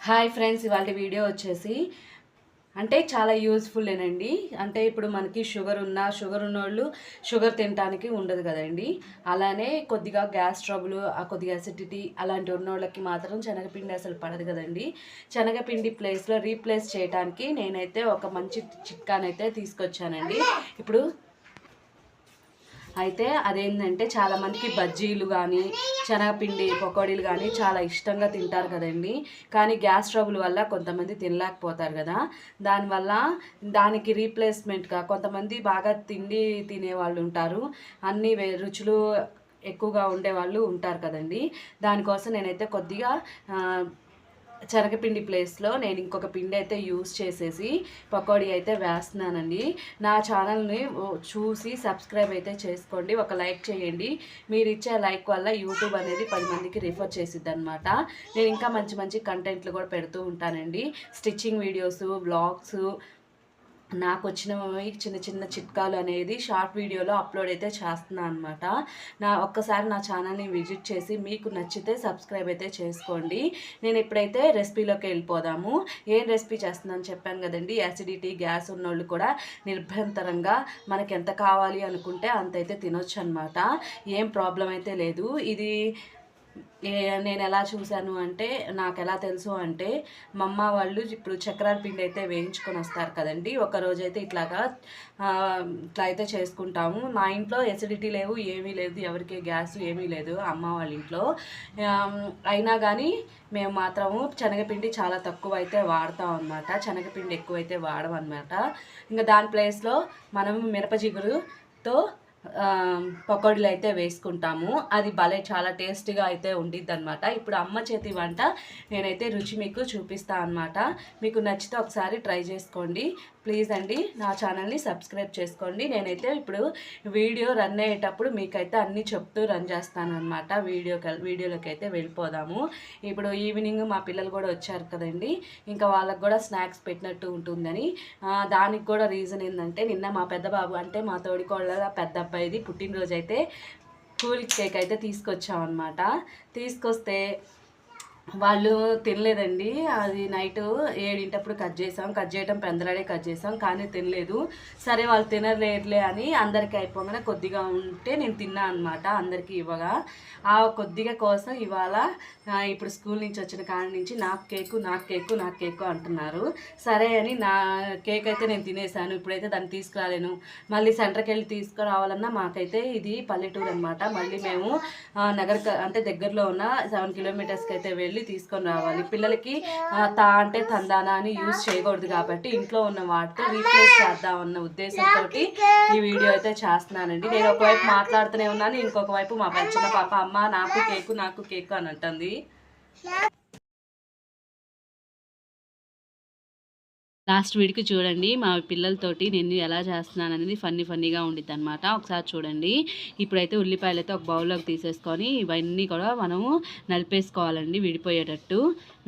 Hi friends, ఇవాళ video వచ్చేసి అంటే చాలా యూజ్ఫుల్లేనండి. అంటే ఇప్పుడు మనకి షుగర్ ఉన్నోళ్ళు షుగర్ తినడానికి ఉండదు కదండి. అలానే కొద్దిగా గ్యాస్ ట్రబుల్, కొద్దిగా అసిడిటీ అలాంటి ఉన్నోళ్ళకి మాత్రం శనగపిండి అసలు పడదు కదండి. శనగపిండి ప్లేస్లో రీప్లేస్ చేయడానికి నేనైతే ఒక మంచి చిట్కానైతే తీసుకొచ్చానండి. ఇప్పుడు అయితే అదేంటంటే చాలామందికి బజ్జీలు కానీ శనగపిండి పకోడీలు కానీ చాలా ఇష్టంగా తింటారు కదండి. కానీ గ్యాస్ ట్రబుల్ వల్ల కొంతమంది తినలేకపోతారు కదా. దానివల్ల దానికి రీప్లేస్మెంట్గా కొంతమంది బాగా తిండి తినేవాళ్ళు ఉంటారు, అన్ని రుచులు ఎక్కువగా ఉండేవాళ్ళు ఉంటారు కదండి. దానికోసం నేనైతే కొద్దిగా శనగపిండి ప్లేస్లో నేను ఇంకొక పిండి అయితే యూస్ చేసేసి పకోడీ అయితే వేస్తున్నానండి. నా ఛానల్ని చూసి సబ్స్క్రైబ్ అయితే చేసుకోండి, ఒక లైక్ చేయండి. మీరు ఇచ్చే లైక్ వల్ల యూట్యూబ్ అనేది 10 మందికి రిఫర్ చేసిద్ది అనమాట. నేను ఇంకా మంచి మంచి కంటెంట్లు కూడా పెడుతూ ఉంటానండి. స్టిచ్చింగ్ వీడియోస్, వ్లాగ్స్, నాకు వచ్చినవి చిన్న చిన్న చిట్కాలు అనేది షార్ట్ వీడియోలో అప్లోడ్ అయితే చేస్తున్నాను అనమాట. ఒక్కసారి నా ఛానల్ని విజిట్ చేసి మీకు నచ్చితే సబ్స్క్రైబ్ అయితే చేసుకోండి. నేను ఇప్పుడైతే రెసిపీలోకి వెళ్ళిపోదాము. ఏం రెసిపీ చేస్తున్నాను చెప్పాను కదండి. యాసిడిటీ, గ్యాస్ ఉన్నోళ్ళు కూడా నిర్భయంతరంగా మనకి ఎంత కావాలి అనుకుంటే అంత అయితే తినొచ్చు అనమాట. ఏం ప్రాబ్లం అయితే లేదు. ఇది నేను ఎలా చూశాను అంటే, నాకు ఎలా తెలుసు అంటే, మా అమ్మ వాళ్ళు ఇప్పుడు చక్రాల పిండి అయితే వేయించుకొని వస్తారు కదండి. ఒకరోజు అయితే ఇట్లా అయితే చేసుకుంటాము. మా ఇంట్లో ఎసిడిటీ లేవు, ఏమీ లేదు, ఎవరికి గ్యాస్ ఏమీ లేదు అమ్మ వాళ్ళ ఇంట్లో. అయినా కానీ మేము మాత్రము శనగపిండి చాలా తక్కువ అయితే వాడతాం అనమాట. శనగపిండి ఎక్కువైతే వాడడం అనమాట. ఇంకా దాని ప్లేస్లో మనం మిరపజిగురుతో పకోడీలు అయితే వేసుకుంటాము. అది భలే చాలా టేస్టీగా అయితే ఉండిద్ది అనమాట. ఇప్పుడు అమ్మ చేతి వంట నేనైతే రుచి మీకు చూపిస్తాను అనమాట. మీకు నచ్చితే ఒకసారి ట్రై చేసుకోండి ప్లీజ్ అండి. నా ఛానల్ని సబ్స్క్రైబ్ చేసుకోండి. నేనైతే ఇప్పుడు వీడియో రన్ అయ్యేటప్పుడు మీకైతే అన్నీ చెప్తూ రన్ చేస్తాను అనమాట. వీడియోలోకి అయితే వెళ్ళిపోదాము. ఇప్పుడు ఈవినింగ్ మా పిల్లలు కూడా వచ్చారు కదండి, ఇంకా వాళ్ళకు కూడా స్నాక్స్ పెట్టినట్టు ఉంటుందని. దానికి కూడా రీజన్ ఏంటంటే, నిన్న మా పెద్ద బాబు అంటే మా తోడికోళ్ళ పెద్ద అబ్బాయిది పుట్టినరోజు అయితే కూల్ కేక్ అయితే తీసుకొచ్చామన్నమాట. తీసుకొస్తే వాళ్ళు తినలేదండి. అది నైటు 7 కట్ చేయటం పెందలాడే కట్ చేసాం, కానీ తినలేదు. సరే వాళ్ళు తినలేదులే అని అందరికీ అయిపోగానే కొద్దిగా ఉంటే నేను తిన్నా అనమాట. అందరికీ ఇవ్వగా ఆ కొద్దిగా కోసం ఇవాళ ఇప్పుడు స్కూల్ నుంచి వచ్చిన కాడి నుంచి నాకు కేకు అంటున్నారు. సరే అని నా కేక్ అయితే నేను తినేసాను. ఇప్పుడైతే దాన్ని తీసుకురాలేను, మళ్ళీ సెంటర్కి వెళ్ళి తీసుకురావాలన్నా మాకైతే ఇది పల్లెటూరు అనమాట. మళ్ళీ మేము అంటే దగ్గరలో ఉన్న 7 కిలోమీటర్స్కి అయితే వెళ్ళి తీసుకొని రావాలి. పిల్లలకి అంటే తందానా అని యూజ్ చేయకూడదు కాబట్టి ఇంట్లో ఉన్న వాటితో రీప్లేస్ చేద్దామన్న ఉద్దేశంతో ఈ వీడియో అయితే చేస్తున్నానండి. నేను ఒకవైపు మాట్లాడుతూనే ఉన్నాను, ఇంకొక వైపు మా చిన్న పాప అమ్మ నాకు కేకు అని అంటుంది. లాస్ట్ వీడికి చూడండి, మా పిల్లలతోటి నేను ఎలా చేస్తున్నాను అనేది ఫన్నీగా ఉండిద్ది అనమాట. ఒకసారి చూడండి. ఇప్పుడైతే ఉల్లిపాయలు అయితే ఒక బౌల్లోకి తీసేసుకొని ఇవన్నీ కూడా మనము నలిపేసుకోవాలండి.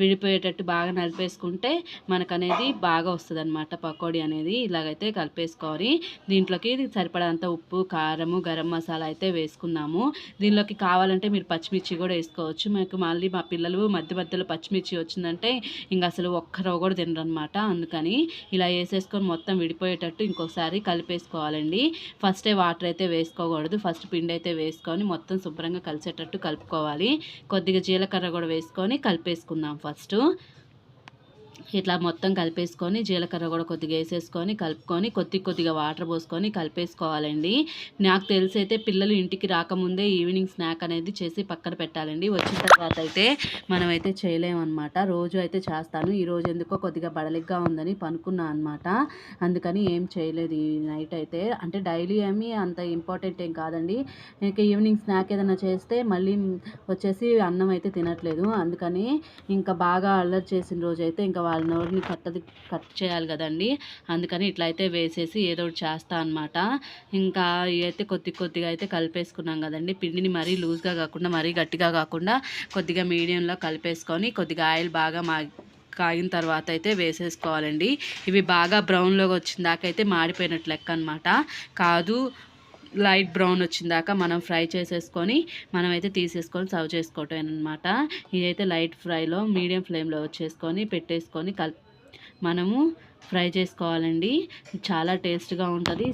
విడిపోయేటట్టు బాగా నలిపేసుకుంటే మనకనేది బాగా వస్తుంది అనమాట. పకోడీ అనేది ఇలాగైతే కలిపేసుకొని దీంట్లోకి సరిపడంత ఉప్పు, కారము, గరం మసాలా అయితే వేసుకున్నాము. దీనిలోకి కావాలంటే మీరు పచ్చిమిర్చి కూడా వేసుకోవచ్చు. మీకు మళ్ళీ మా పిల్లలు మధ్యలో పచ్చిమిర్చి వచ్చిందంటే ఇంకా అసలు ఒక్కరో కూడా తినరనమాట. అందుకని ఇలా వేసేసుకొని మొత్తం విడిపోయేటట్టు ఇంకొకసారి కలిపేసుకోవాలండి. ఫస్టే వాటర్ అయితే వేసుకోకూడదు. ఫస్ట్ పిండి అయితే వేసుకొని మొత్తం శుభ్రంగా కలిసేటట్టు కలుపుకోవాలి. కొద్దిగా జీలకర్ర కూడా వేసుకొని కలిపేసుకుందాం ఫస్ట్. ఇట్లా మొత్తం కలిపేసుకొని జీలకర్ర కూడా కొద్దిగా వేసేసుకొని కలుపుకొని కొద్దిగా వాటర్ పోసుకొని కలిపేసుకోవాలండి. నాకు తెలిసి అయితే పిల్లలు ఇంటికి రాకముందే ఈవినింగ్ స్నాక్ అనేది చేసి పక్కన పెట్టాలండి. వచ్చిన తర్వాత అయితే మనమైతే చేయలేమన్నమాట. రోజు అయితే చేస్తాను, ఈరోజు ఎందుకో కొద్దిగా బడలిగ్గా ఉందని పనుకున్నా అనమాట. అందుకని ఏం చేయలేదు ఈ నైట్ అయితే. అంటే డైలీ ఏమీ అంత ఇంపార్టెంట్ ఏం కాదండి. ఇంకా ఈవినింగ్ స్నాక్ ఏదైనా చేస్తే మళ్ళీ వచ్చేసి అన్నం అయితే తినట్లేదు. అందుకని ఇంకా బాగా అల్లరి చేసిన రోజు అయితే ఇంకా వాళ్ళ నోరుని కట్ చేయాలి కదండి. అందుకని ఇట్లా అయితే వేసేసి ఏదో ఒకటి చేస్తా అనమాట. ఇంకా ఇవైతే కొద్దిగా అయితే కలిపేసుకున్నాం కదండి. పిండిని మరీ లూజ్గా కాకుండా మరీ గట్టిగా కాకుండా కొద్దిగా మీడియంలో కలిపేసుకొని కొద్దిగా ఆయిల్ బాగా కాగిన తర్వాత అయితే వేసేసుకోవాలండి. ఇవి బాగా బ్రౌన్లోకి వచ్చిన దాకా అయితే మాడిపోయినట్లు లెక్క అనమాట. కాదు లైట్ బ్రౌన్ వచ్చిందాక మనం ఫ్రై చేసేసుకొని మనమైతే తీసేసుకొని సర్వ్ చేసుకోవటం అనమాట. ఇదైతే లైట్ ఫ్రైలో మీడియం ఫ్లేమ్లో వచ్చేసుకొని పెట్టేసుకొని మనము ఫ్రై చేసుకోవాలండి. చాలా టేస్ట్గా ఉంటుంది.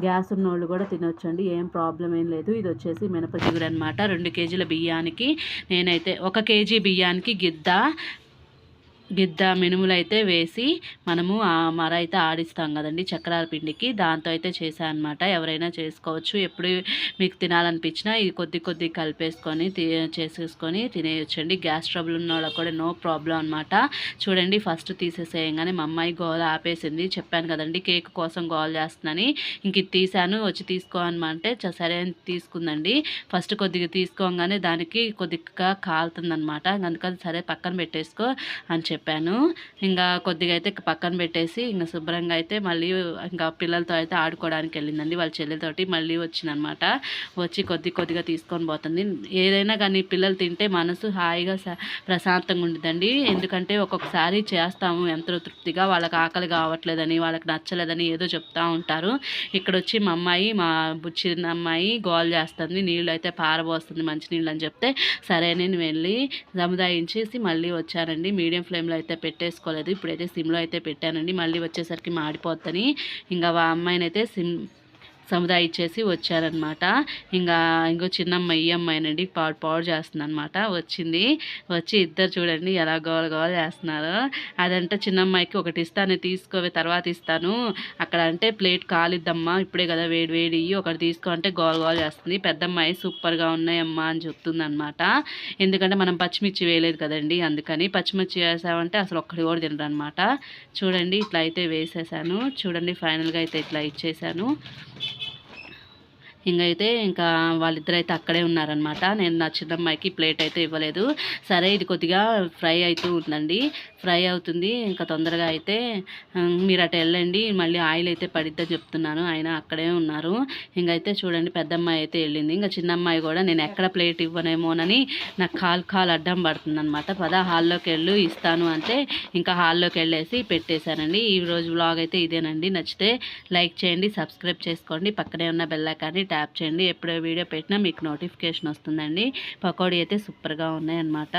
గ్యాస్ ఉన్నోళ్ళు కూడా తినొచ్చండి, ఏం ప్రాబ్లం ఏం లేదు. ఇది వచ్చేసి మినపచిగురు అనమాట. 2 కేజీల బియ్యానికి నేనైతే 1 కేజీ బియ్యానికి గిద్ద మినుములు అయితే వేసి మనము మర అయితే ఆడిస్తాం కదండి చక్రాల పిండికి, దాంతో అయితే చేశాను అనమాట. ఎవరైనా చేసుకోవచ్చు, ఎప్పుడు మీకు తినాలనిపించినా ఇది కొద్ది కలిపేసుకొని చేసేసుకొని తినేయొచ్చండి. గ్యాస్ ట్రబుల్ ఉన్న వాళ్ళకి కూడా నో ప్రాబ్లం అనమాట. చూడండి ఫస్ట్ తీసేసేయంగానే మా అమ్మాయి గోల ఆపేసింది. చెప్పాను కదండి కేక్ కోసం గోల చేస్తుందని. ఇంక ఇది తీసాను, వచ్చి తీసుకో అనమంటే సరే అని తీసుకుందండి. ఫస్ట్ కొద్దిగా తీసుకోగానే దానికి కొద్దిగా కాలుతుందనమాట. అందుకని సరే పక్కన పెట్టేసుకో అని చెప్పాను. ఇంకా కొద్దిగా అయితే పక్కన పెట్టేసి ఇంకా శుభ్రంగా అయితే మళ్ళీ ఇంకా పిల్లలతో అయితే ఆడుకోవడానికి వెళ్ళిందండి. వాళ్ళ చెల్లెలతోటి మళ్ళీ వచ్చిందనమాట. వచ్చి కొద్దిగా తీసుకొని పోతుంది. ఏదైనా కానీ పిల్లలు తింటే మనసు హాయిగా ప్రశాంతంగా ఉంటుందండి. ఎందుకంటే ఒక్కొక్కసారి చేస్తాము ఎంతో తృప్తిగా, వాళ్ళకి ఆకలి కావట్లేదని వాళ్ళకి నచ్చలేదని ఏదో చెప్తూ ఉంటారు. ఇక్కడ వచ్చి మా అమ్మాయి, మా చిన్న అమ్మాయి గోల్ చేస్తుంది, నీళ్ళు అయితే పారబోస్తుంది మంచినీళ్ళు అని చెప్తే సరే నేను వెళ్ళి సముదాయించేసి మళ్ళీ వచ్చానండి. మీడియం ఫ్లేమ్లో అయితే పెట్టేసుకోలేదు, ఇప్పుడైతే సిమ్లో అయితే పెట్టానండి. మళ్ళీ వచ్చేసరికి మాడిపోద్దని ఇంకా అమ్మాయిని అయితే సముదాయించేసి వచ్చారనమాట. ఇంకో చిన్నమ్మాయి ఈ అమ్మాయినండి పాడు చేస్తుంది అనమాట. వచ్చి ఇద్దరు చూడండి ఎలా గోల చేస్తున్నారు. అదంటే చిన్నమ్మాయికి ఒకటి ఇస్తాను, తీసుకోవే తర్వాత ఇస్తాను, అక్కడ అంటే ప్లేట్ కాలిద్దమ్మా ఇప్పుడే కదా వేడి ఒకటి తీసుకో అంటే గోల చేస్తుంది. పెద్దమ్మాయి సూపర్గా ఉన్నాయమ్మా అని చెప్తుంది అనమాట. ఎందుకంటే మనం పచ్చిమిర్చి వేయలేదు కదండి, అందుకని. పచ్చిమిర్చి వేసామంటే అసలు ఒక్కడి కూడా తినరు అనమాట. చూడండి ఇట్లా అయితే వేసేసాను. చూడండి ఫైనల్గా అయితే ఇట్లా ఇచ్చేసాను. ఇంకా వాళ్ళిద్దరు అయితే అక్కడే ఉన్నారనమాట. నేను నా చిన్నమ్మాయికి ప్లేట్ అయితే ఇవ్వలేదు. సరే ఇది కొద్దిగా ఫ్రై అవుతూ ఉందండి, ఫ్రై అవుతుంది. ఇంకా తొందరగా అయితే మీరు అటు వెళ్ళండి, మళ్ళీ ఆయిల్ అయితే పడిద్దని చెప్తున్నాను. ఆయన అక్కడే ఉన్నారు. ఇంకైతే చూడండి పెద్దమ్మాయి అయితే వెళ్ళింది. ఇంకా చిన్నమ్మాయి కూడా నేను ఎక్కడ ప్లేట్ ఇవ్వనేమోనని నాకు కాలు అడ్డం పడుతుంది అనమాట. హాల్లోకి వెళ్ళు ఇస్తాను అంటే ఇంకా హాల్లోకి వెళ్ళేసి పెట్టేశానండి. ఈరోజు వ్లాగ్ అయితే ఇదేనండి. నచ్చితే లైక్ చేయండి, సబ్స్క్రైబ్ చేసుకోండి, పక్కనే ఉన్న బెల్ ఐకాన్ని ట్యాప్ చేయండి. ఎప్పుడో వీడియో పెట్టినా మీకు నోటిఫికేషన్ వస్తుందండి. పకోడీ అయితే సూపర్గా ఉన్నాయన్నమాట.